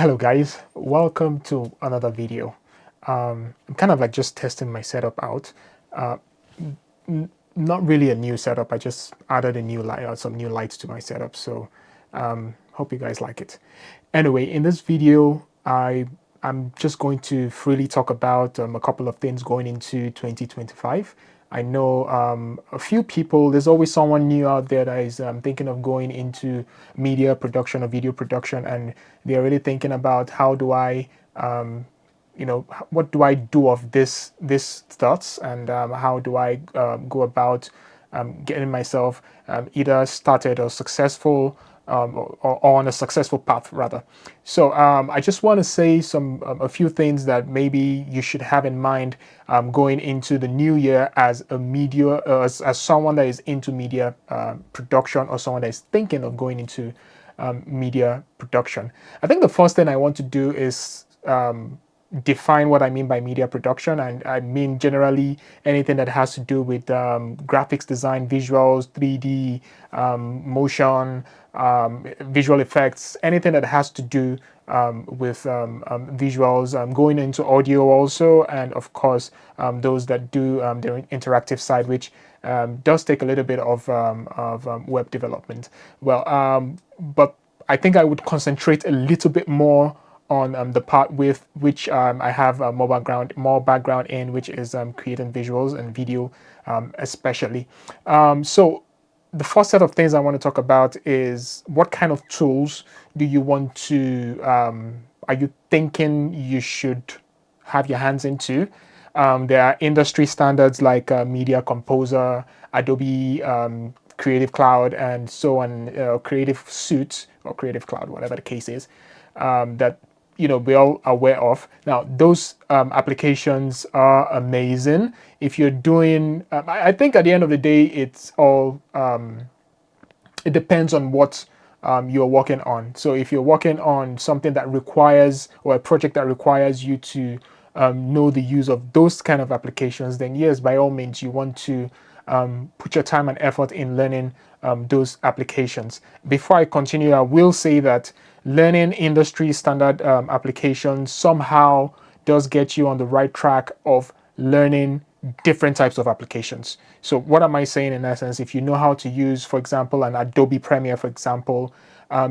Hello guys, welcome to another video. I'm kind of like just testing my setup out. Uh, Not really a new setup, I just added a new light, some new lights to my setup, so hope you guys like it. Anyway, in this video, I'm just going to freely talk about a couple of things going into 2025. I know a few people, there's always someone new out there that is thinking of going into media production or video production, and they're really thinking about how do I what do I do of this thoughts, and how do I go about getting myself either started or successful, or on a successful path rather. So I just want to say a few things that maybe you should have in mind going into the new year as a media as someone that is into media production, or someone that is thinking of going into media production. I think the first thing I want to do is define what I mean by media production, and I mean generally anything that has to do with graphics design, visuals, 3D, motion, visual effects, anything that has to do with visuals, going into audio also, and of course those that do their interactive side, which does take a little bit of web development. But I think I would concentrate a little bit more on the part with which I have more background in, which is creating visuals and video, especially. So the first set of things I want to talk about is what kind of tools do you want to, are you thinking you should have your hands into? There are industry standards like Media Composer, Adobe Creative Cloud, and so on, Creative Suite or Creative Cloud, whatever the case is, that we're all aware of. Now, those applications are amazing. If you're doing, I think at the end of the day, it's all, it depends on what you're working on. So if you're working on something that requires, or a project that requires you to know the use of those kind of applications, then yes, by all means, you want to put your time and effort in learning those applications. Before I continue, I will say that learning industry standard applications somehow does get you on the right track of learning different types of applications. So what am I saying in essence? If you know how to use, for example, an Adobe Premiere, for example,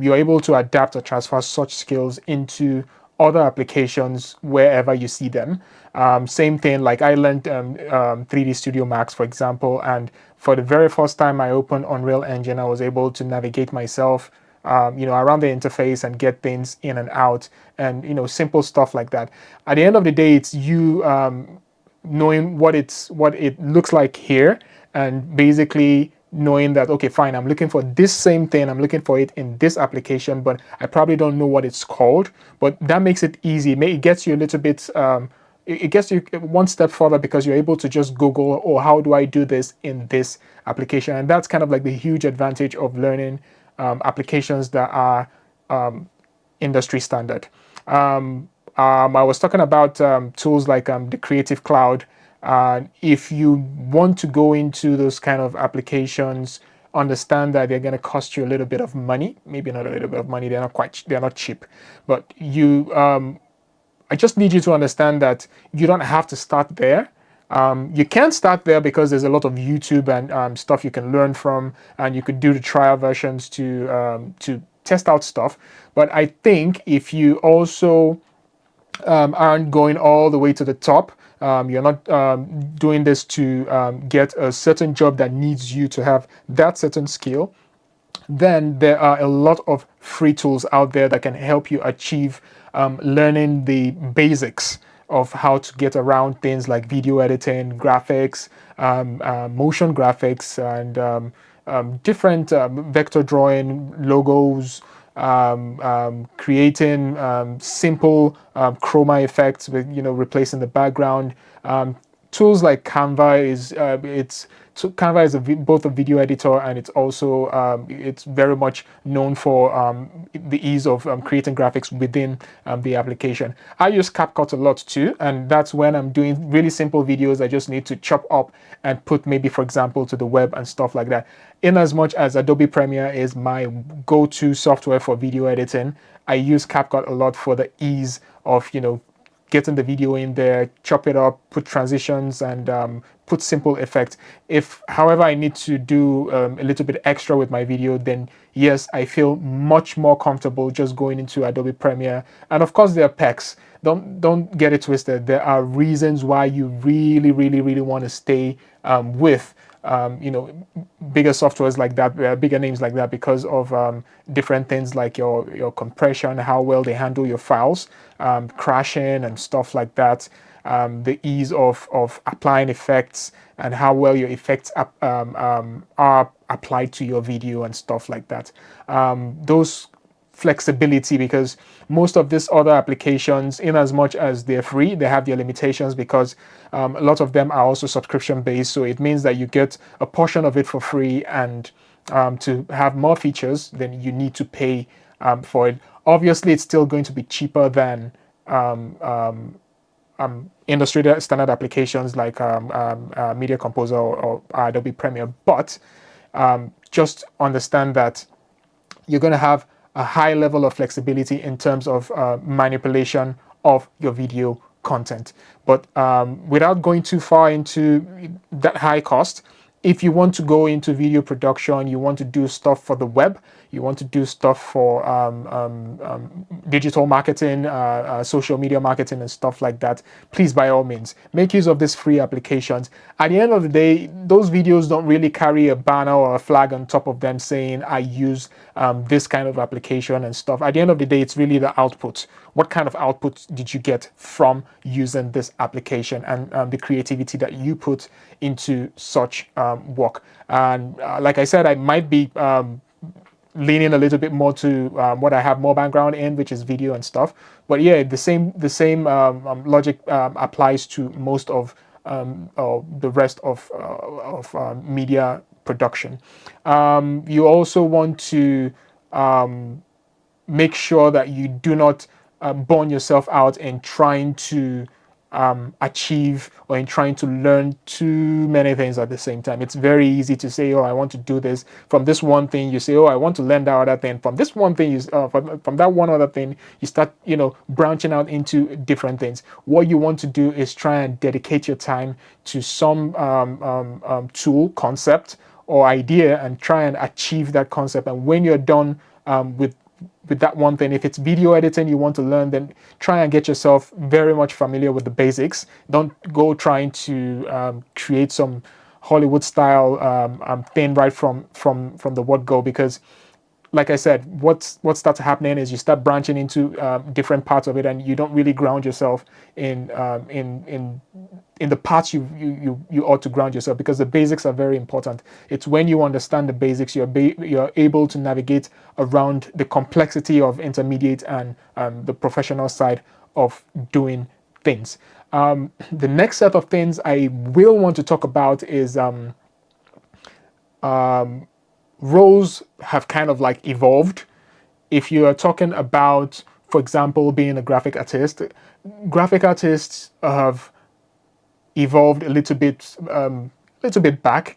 you're able to adapt or transfer such skills into other applications wherever you see them. Same thing, like I learned 3D Studio Max, for example, and for the very first time I opened Unreal Engine, I was able to navigate myself around the interface and get things in and out, and simple stuff like that. At the end of the day, it's you knowing what it looks like here, and basically knowing that, okay, fine, I'm looking for this same thing, I'm looking for it in this application, but I probably don't know what it's called. But that makes it easy. It gets you a little bit, it gets you one step further, because you're able to just Google, oh, how do I do this in this application? And that's kind of like the huge advantage of learning applications that are industry standard. I was talking about tools like the Creative Cloud. If you want to go into those kind of applications, understand that they're going to cost you a little bit of money. Maybe not a little bit of money. They're not cheap. But I just need you to understand that you don't have to start there. You can start there because there's a lot of YouTube and stuff you can learn from, and you could do the trial versions to test out stuff. But I think if you also aren't going all the way to the top, you're not doing this to get a certain job that needs you to have that certain skill, then there are a lot of free tools out there that can help you achieve learning the basics of how to get around things like video editing, graphics, motion graphics, and different vector drawing, logos, creating simple chroma effects with replacing the background, tools like Canva is Canva is both a video editor, and it's also it's very much known for the ease of creating graphics within the application. I use CapCut a lot too, and that's when I'm doing really simple videos. I just need to chop up and put maybe, for example, to the web and stuff like that. In as much as Adobe Premiere is my go-to software for video editing, I use CapCut a lot for the ease of, getting the video in there, chop it up, put transitions, and put simple effects. If, however, I need to do a little bit extra with my video, then yes, I feel much more comfortable just going into Adobe Premiere. And of course, there are perks. Don't get it twisted. There are reasons why you really, really, really want to stay with bigger softwares like that, bigger names like that, because of different things like your compression, how well they handle your files, crashing and stuff like that, the ease of applying effects, and how well your effects are applied to your video and stuff like that. Those flexibility, because most of these other applications, in as much as they're free, they have their limitations, because a lot of them are also subscription based. So it means that you get a portion of it for free, and to have more features, then you need to pay for it. Obviously, it's still going to be cheaper than industry standard applications like Media Composer or Adobe Premiere, but just understand that you're going to have a high level of flexibility in terms of manipulation of your video content. But without going too far into that high cost, if you want to go into video production, you want to do stuff for the web, you want to do stuff for digital marketing, social media marketing, and stuff like that, please, by all means, make use of these free applications. At the end of the day, those videos don't really carry a banner or a flag on top of them saying, I use this kind of application and stuff. At the end of the day, it's really the output. What kind of output did you get from using this application, and the creativity that you put into such work? And like I said, I might be leaning a little bit more to what I have more background in, which is video and stuff. But yeah, the same logic applies to most of the rest of media production. You also want to make sure that you do not burn yourself out in trying to achieve, or in trying to learn too many things at the same time. It's very easy to say, oh, I want to do this. From this one thing, you say, oh, I want to learn that other thing. From this one thing, from that one other thing, you start, branching out into different things. What you want to do is try and dedicate your time to some tool, concept, or idea, and try and achieve that concept. And when you're done with that one thing, if it's video editing you want to learn, then try and get yourself very much familiar with the basics. Don't go trying to create some Hollywood style thing right from the word go, because like I said, what starts happening is you start branching into different parts of it, and you don't really ground yourself in the parts you ought to ground yourself, because the basics are very important. It's when you understand the basics, you're able to navigate around the complexity of intermediate and the professional side of doing things. The next set of things I will want to talk about is roles have kind of like evolved. If you are talking about, for example, being a graphic artists have evolved a little bit back.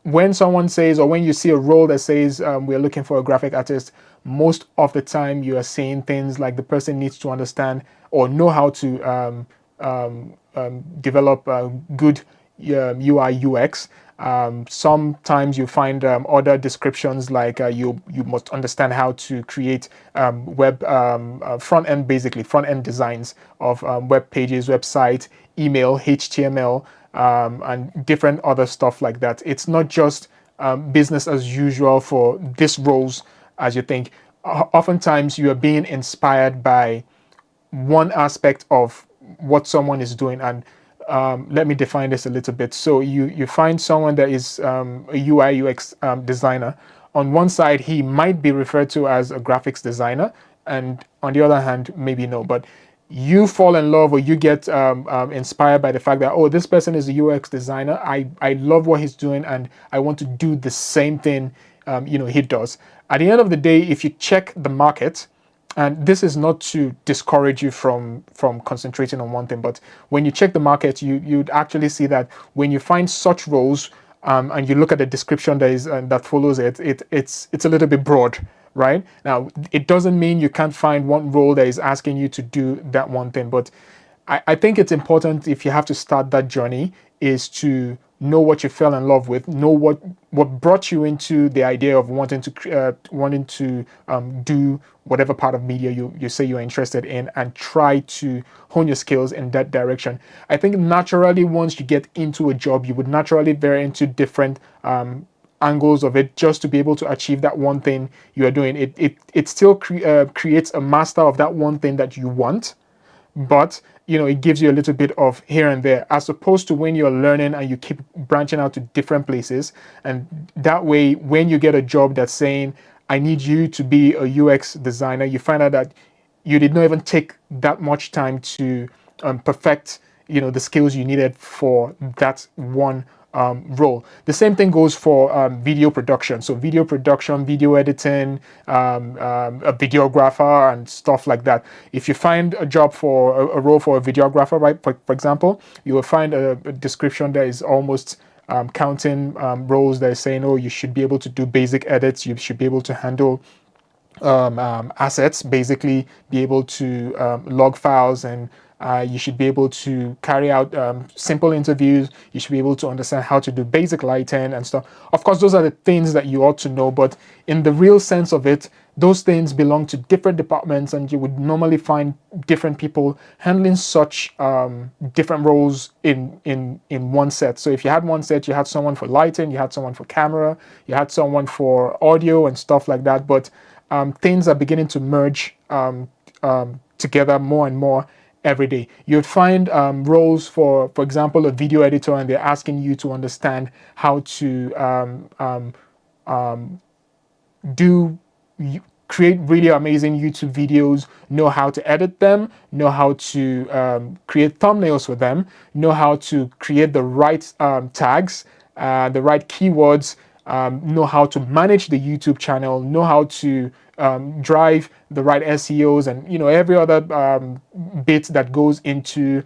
When someone says, or when you see a role that says we're looking for a graphic artist, most of the time you are seeing things like the person needs to understand or know how to develop good UI UX. Sometimes you find other descriptions like you must understand how to create web front end, basically front end designs of web pages, website, email, HTML, and different other stuff like that. It's not just business as usual for these roles as you think. Oftentimes you are being inspired by one aspect of what someone is doing, and let me define this a little bit. So you find someone that is a UI UX designer. On one side, he might be referred to as a graphics designer, and on the other hand, maybe no. But you fall in love or you get inspired by the fact that, oh, this person is a UX designer. I love what he's doing and I want to do the same thing he does. At the end of the day, if you check the market, and this is not to discourage you from concentrating on one thing, but when you check the market, you'd actually see that when you find such roles, and you look at the description that follows it, it's a little bit broad, right? Now, it doesn't mean you can't find one role that is asking you to do that one thing, but I think it's important, if you have to start that journey, is to know what you fell in love with, know what brought you into the idea of wanting to do whatever part of media you say you're interested in, and try to hone your skills in that direction. I think naturally, once you get into a job, you would naturally vary into different angles of it, just to be able to achieve that one thing you are doing. It still creates a master of that one thing that you want, but it gives you a little bit of here and there, as opposed to when you're learning and you keep branching out to different places. And that way, when you get a job that's saying, I need you to be a UX designer, you find out that you did not even take that much time to perfect the skills you needed for that one role. The same thing goes for video production. So video production, video editing, a videographer and stuff like that. If you find a job for a role for a videographer, right, for example, you will find a description that is almost counting roles that is saying, oh, you should be able to do basic edits, you should be able to handle assets, basically be able to log files, and you should be able to carry out simple interviews. You should be able to understand how to do basic lighting and stuff. Of course, those are the things that you ought to know, but in the real sense of it, those things belong to different departments, and you would normally find different people handling such different roles in one set. So if you had one set, you had someone for lighting, you had someone for camera, you had someone for audio and stuff like that. But things are beginning to merge together more and more every day. You'd find roles for example, a video editor, and they're asking you to understand how to do create really amazing YouTube videos, know how to edit them, know how to create thumbnails for them, know how to create the right tags, the right keywords, know how to manage the YouTube channel, know how to drive the right SEOs, and every other bit that goes into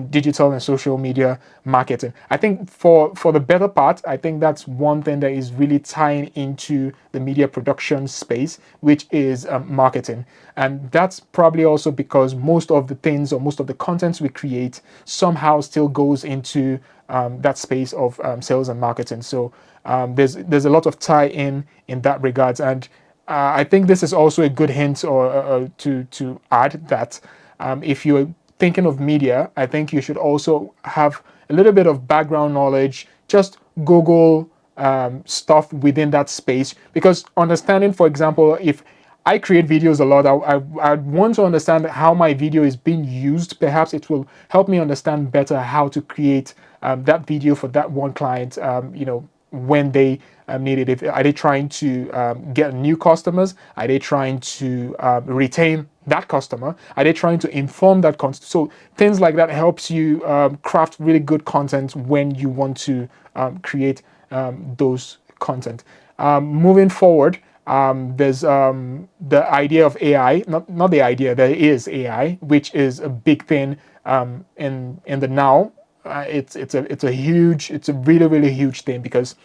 digital and social media marketing. I think for the better part, I think that's one thing that is really tying into the media production space, which is marketing. And that's probably also because most of the things, or most of the contents we create, somehow still goes into that space of sales and marketing. So there's a lot of tie in that regards. And I think this is also a good hint, or to add that if you're thinking of media, I think you should also have a little bit of background knowledge. Just Google stuff within that space, because understanding, for example, if I create videos a lot, I want to understand how my video is being used. Perhaps it will help me understand better how to create that video for that one client, when they need it. Are they trying to get new customers? Are they trying to retain that customer? Are they trying to inform that customer? So things like that helps you craft really good content when you want to create those content. Moving forward, there's the idea of AI. Not the idea. There is AI, which is a big thing in the now. It's a really, really huge thing, because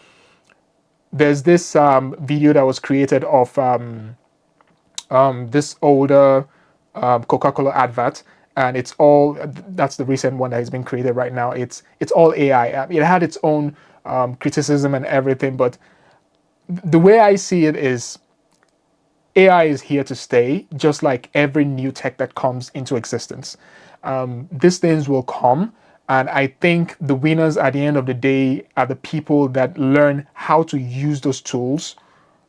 there's this video that was created of this older Coca-Cola advert, and that's the recent one that has been created right now. It's all AI. It had its own criticism and everything, but the way I see it is, AI is here to stay, just like every new tech that comes into existence. These things will come, and I think the winners at the end of the day are the people that learn how to use those tools,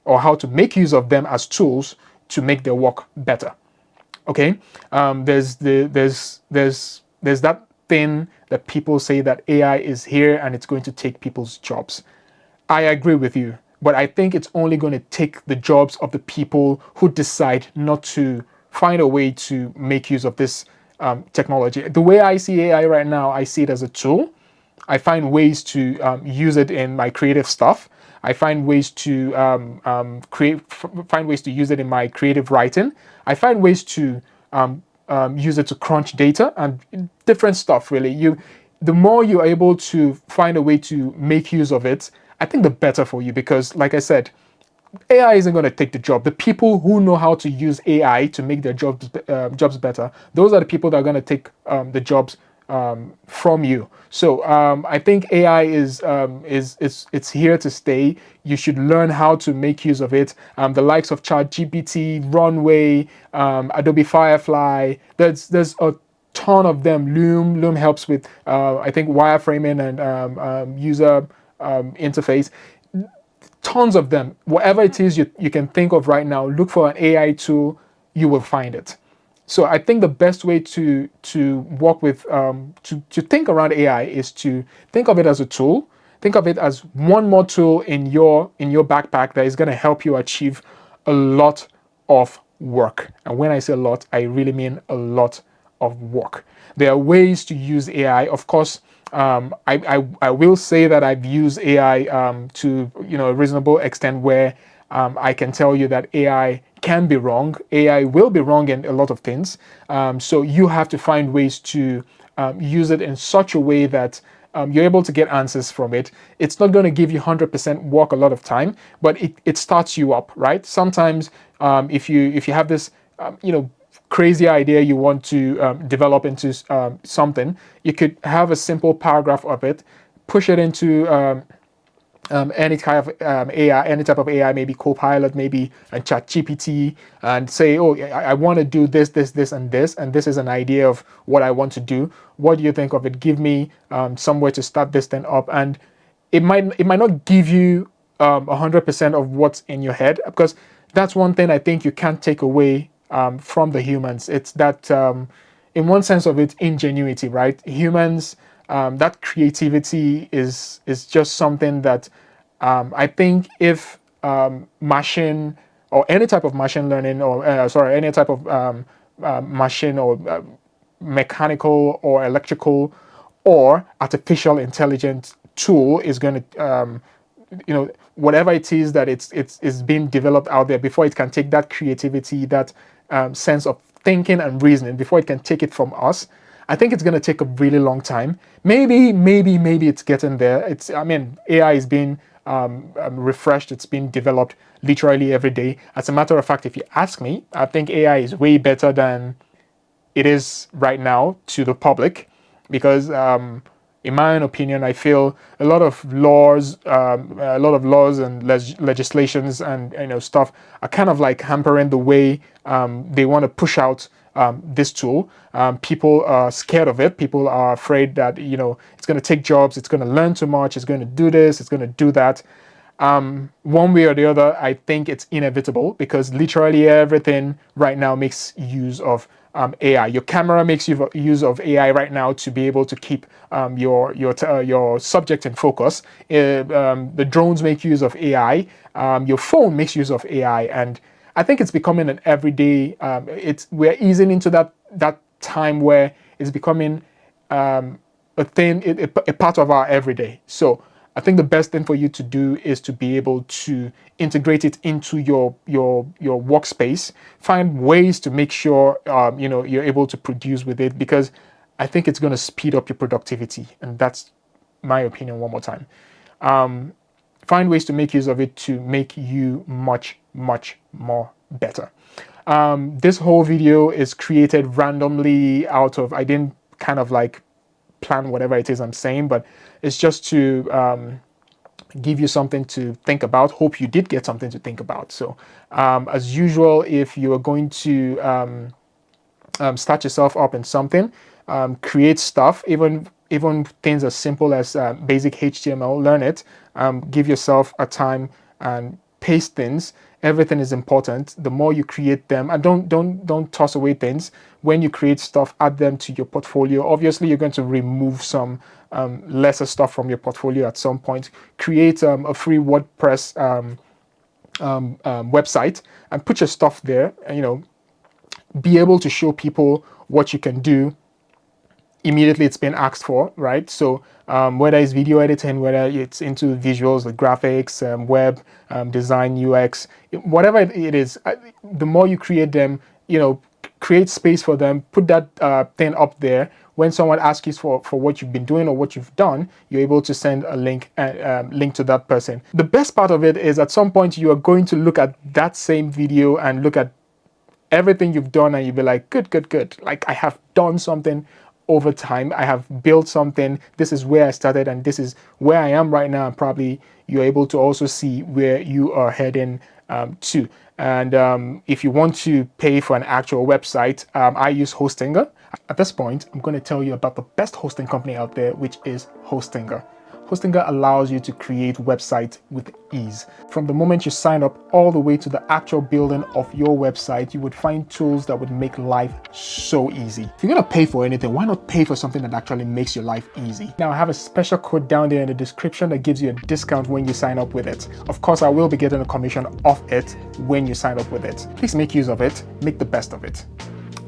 or how to make use of them as tools to make their work better. Okay, there's that thing that people say, that AI is here and it's going to take people's jobs. I agree with you, but I think it's only going to take the jobs of the people who decide not to find a way to make use of this technology. The way I see AI right now, I see it as a tool. I find ways to use it in my creative stuff. I find ways to find ways to use it in my creative writing. I find ways to use it to crunch data and different stuff. Really, the more you're able to find a way to make use of it, I think the better for you. Because, like I said, AI isn't going to take the job. The people who know how to use AI to make their jobs better, those are the people that are going to take the jobs from you. So I think AI is it's here to stay. You should learn how to make use of it. The likes of ChatGPT, Runway, Adobe Firefly. There's a ton of them. Loom helps with I think wireframing and user interface. Tons of them. Whatever it is you can think of right now, look for an AI tool, you will find it. So I think the best way to work with to think around AI is to think of it as a tool. Think of it as one more tool in your backpack that is going to help you achieve a lot of work. And when I say a lot, I really mean a lot of work. There are ways to use AI. Of course, I will say that I've used AI to a reasonable extent where I can tell you that AI can be wrong. AI will be wrong in a lot of things. So you have to find ways to use it in such a way that you're able to get answers from it. It's not going to give you 100% work a lot of time, but it starts you up, right? Sometimes if you have this, crazy idea you want to develop into something, you could have a simple paragraph of it, push it into any kind of AI, any type of AI, maybe Copilot, maybe and ChatGPT, and say, oh, I want to do this, and this is an idea of what I want to do. What do you think of it? Give me somewhere to start this thing up, and it might not give you 100% of what's in your head, because that's one thing I think you can't take away from the humans. It's that, in one sense of it, ingenuity, right? Humans, that creativity is just something that I think if machine or any type of machine learning or any type of machine or mechanical or electrical or artificial intelligence tool is going to whatever it is that it's being developed out there, before it can take that creativity, that sense of thinking and reasoning, before it can take it from us, I think it's going to take a really long time. Maybe it's getting there. AI is being refreshed. It's being developed literally every day. As a matter of fact, if you ask me, I think AI is way better than it is right now to the public, because in my own opinion, I feel a lot of laws and legislations and stuff are kind of like hampering the way they want to push out this tool. People are scared of it. People are afraid that it's going to take jobs. It's going to learn too much. It's going to do this. It's going to do that. One way or the other, I think it's inevitable, because literally everything right now makes use of AI. Your camera makes use of AI right now to be able to keep your subject in focus. The drones make use of AI. Your phone makes use of AI, and I think it's becoming an everyday. We're easing into that time where it's becoming a thing, a part of our everyday. So I think the best thing for you to do is to be able to integrate it into your workspace. Find ways to make sure you're able to produce with it, because I think it's going to speed up your productivity, and that's my opinion. One more time, find ways to make use of it to make you much more better. This whole video is created randomly out of, I didn't kind of like plan whatever it is I'm saying, but it's just to give you something to think about. Hope you did get something to think about. So as usual, if you are going to start yourself up in something, create stuff, even things as simple as basic HTML, learn it, give yourself a time and paste things. Everything is important. The more you create them, and don't toss away things. When you create stuff, add them to your portfolio. Obviously, you're going to remove some lesser stuff from your portfolio at some point. Create a free WordPress website and put your stuff there. be able to show people what you can do immediately it's been asked for, right? So whether it's video editing, whether it's into visuals, the graphics, web design, UX, whatever it is, the more you create them, create space for them, put that thing up there. When someone asks you for what you've been doing or what you've done, you're able to send a link to that person. The best part of it is at some point you are going to look at that same video and look at everything you've done and you'll be like, good. Like I have done something over time. I have built something. This is where I started and this is where I am right now. And probably you're able to also see where you are heading to. And if you want to pay for an actual website, I use Hostinger. At this point, I'm going to tell you about the best hosting company out there, which is Hostinger. Hostinger allows you to create websites with ease. From the moment you sign up all the way to the actual building of your website, you would find tools that would make life so easy. If you're gonna pay for anything, why not pay for something that actually makes your life easy? Now I have a special code down there in the description that gives you a discount when you sign up with it. Of course, I will be getting a commission off it when you sign up with it. Please make use of it, make the best of it.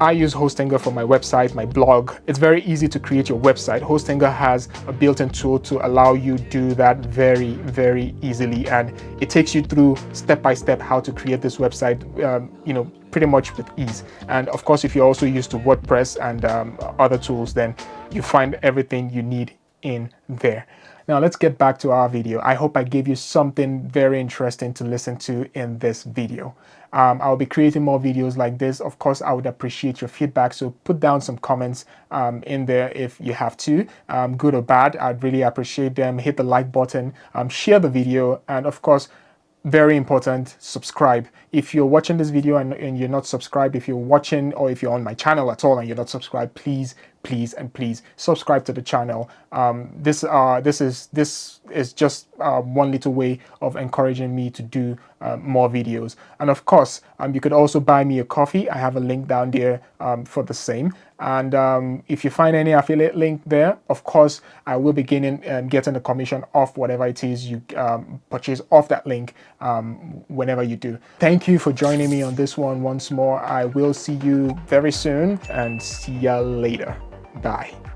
I use Hostinger for my website, my blog. It's very easy to create your website. Hostinger has a built-in tool to allow you do that very, very easily. And it takes you through step-by-step how to create this website, pretty much with ease. And of course, if you're also used to WordPress and other tools, then you find everything you need in there. Now let's get back to our video. I hope I gave you something very interesting to listen to in this video. I'll be creating more videos like this. Of course, I would appreciate your feedback. So put down some comments in there if you have to, good or bad. I'd really appreciate them. Hit the like button, share the video, and of course, very important, subscribe. If you're watching this video and you're not subscribed, if you're watching or if you're on my channel at all and you're not subscribed, please subscribe to the channel. This is just one little way of encouraging me to do more videos. And of course, you could also buy me a coffee. I have a link down there for the same. And if you find any affiliate link there, of course, I will be getting a commission off whatever it is you purchase off that link whenever you do. Thank you for joining me on this one once more. I will see you very soon and see ya later. Bye.